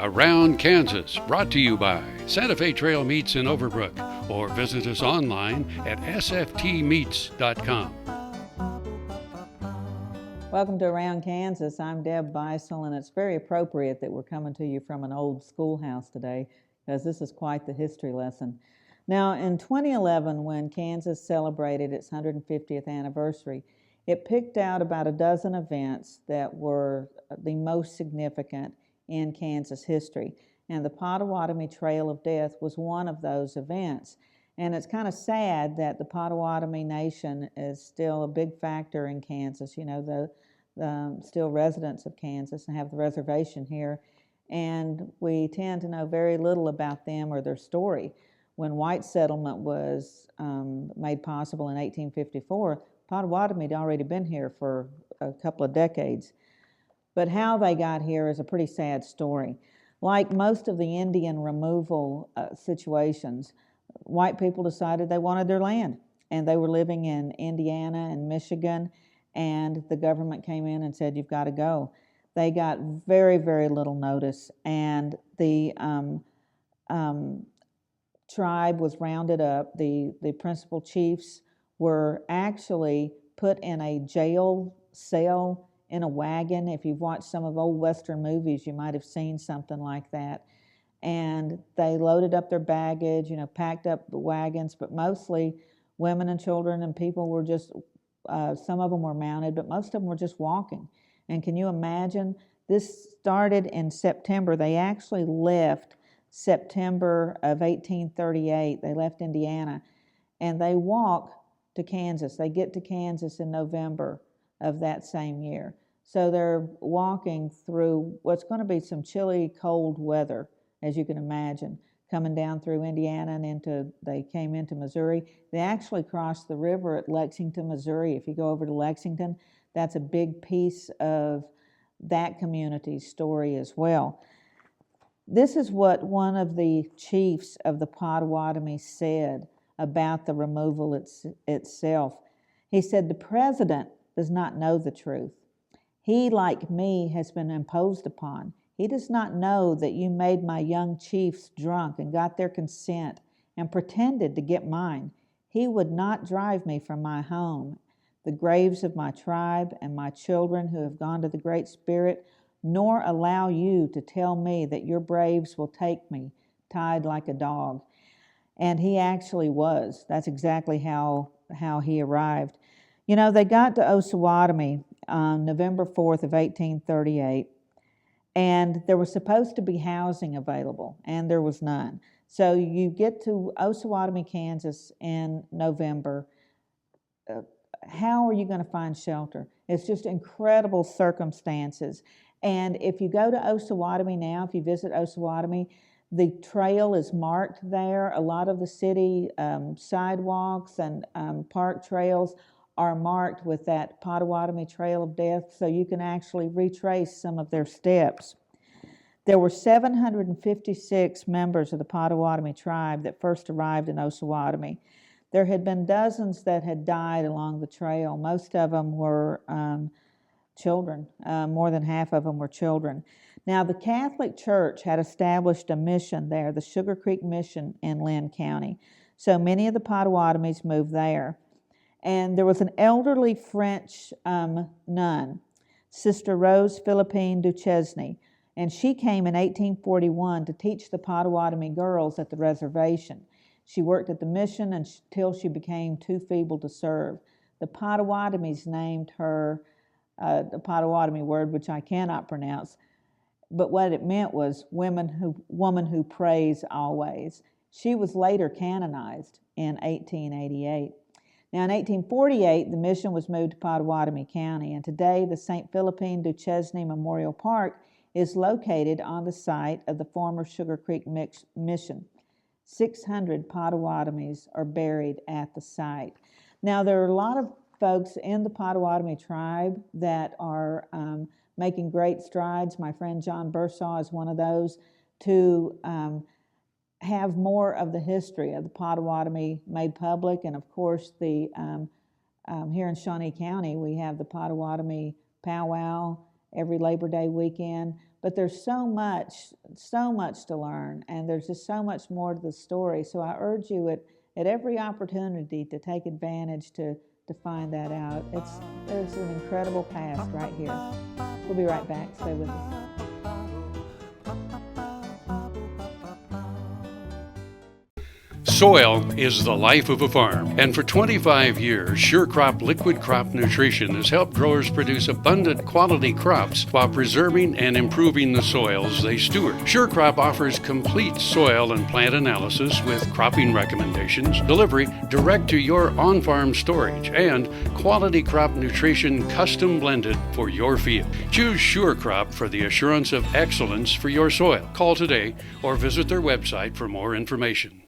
Around Kansas, brought to you by Santa Fe Trail Meats in Overbrook, or visit us online at sftmeats.com. Welcome to Around Kansas. I'm Deb Bisel, and it's very appropriate that we're coming to you from an old schoolhouse today, because this is quite the history lesson. Now, in 2011, when Kansas celebrated its 150th anniversary, it picked out about a dozen events that were the most significant in Kansas history. And the Potawatomie Trail of Death was one of those events. And it's kind of sad that the Pottawatomie Nation is still a big factor in Kansas. You know, the still residents of Kansas and have the reservation here. And we tend to know very little about them or their story. When white settlement was made possible in 1854, Pottawatomie had already been here for a couple of decades. But how they got here is a pretty sad story. Like most of the Indian removal situations, white people decided they wanted their land, and they were living in Indiana and Michigan, and the government came in and said, you've got to go. They got very, very little notice, and the tribe was rounded up. The principal chiefs were actually put in a jail cell in a wagon. If you've watched some of old Western movies, you might have seen something like that. And they loaded up their baggage, you know, packed up the wagons, but mostly women and children and people were just, some of them were mounted, but most of them were just walking. And can you imagine? This started in September. They actually left September of 1838. They left Indiana, and they walk to Kansas. They get to Kansas in November of that same year. So they're walking through what's going to be some chilly, cold weather, as you can imagine, coming down through Indiana and they came into Missouri. They actually crossed the river at Lexington, Missouri. If you go over to Lexington, that's a big piece of that community's story as well. This is what one of the chiefs of the Pottawatomie said about the removal itself. He said, "The president does not know the truth. He, like me, has been imposed upon. He does not know that you made my young chiefs drunk and got their consent and pretended to get mine. He would not drive me from my home, the graves of my tribe and my children who have gone to the Great Spirit, nor allow you to tell me that your braves will take me, tied like a dog." And he actually was. That's exactly how he arrived. You know, they got to Pottawatomie on November 4th of 1838, and there was supposed to be housing available, and there was none. So you get to Pottawatomie, Kansas in November. How are you going to find shelter? It's just incredible circumstances. And if you go to Pottawatomie now, if you visit Pottawatomie, the trail is marked there. A lot of the city sidewalks and park trails are marked with that Potawatomie Trail of Death, so you can actually retrace some of their steps. There were 756 members of the Pottawatomie tribe that first arrived in Pottawatomie. There had been dozens that had died along the trail. Most of them were children. More than half of them were children. Now, the Catholic Church had established a mission there, the Sugar Creek Mission in Lynn County. So many of the Pottawatomies moved there. And there was an elderly French nun, Sister Rose Philippine Duchesne, and she came in 1841 to teach the Pottawatomie girls at the reservation. She worked at the mission until she became too feeble to serve. The Pottawatomies named her the Pottawatomie word, which I cannot pronounce, but what it meant was woman who prays always. She was later canonized in 1888. Now, in 1848, the mission was moved to Pottawatomie County, and today the St. Philippine Duchesne Memorial Park is located on the site of the former Sugar Creek Mission. 600 Pottawatomies are buried at the site. Now, there are a lot of folks in the Pottawatomie tribe that are making great strides. My friend John Bursaw is one of those, to have more of the history of the Pottawatomie made public. And of course, the here in Shawnee County, we have the Pottawatomie powwow every Labor Day weekend. But there's so much to learn, and there's just so much more to the story. So I urge you at every opportunity to take advantage to find that out. There's an incredible past right here. We'll be right back. Stay with us. Soil is the life of a farm, and for 25 years, Sure Crop Liquid Crop Nutrition has helped growers produce abundant quality crops while preserving and improving the soils they steward. Sure Crop offers complete soil and plant analysis with cropping recommendations, delivery direct to your on-farm storage, and quality crop nutrition custom blended for your field. Choose Sure Crop for the assurance of excellence for your soil. Call today or visit their website for more information.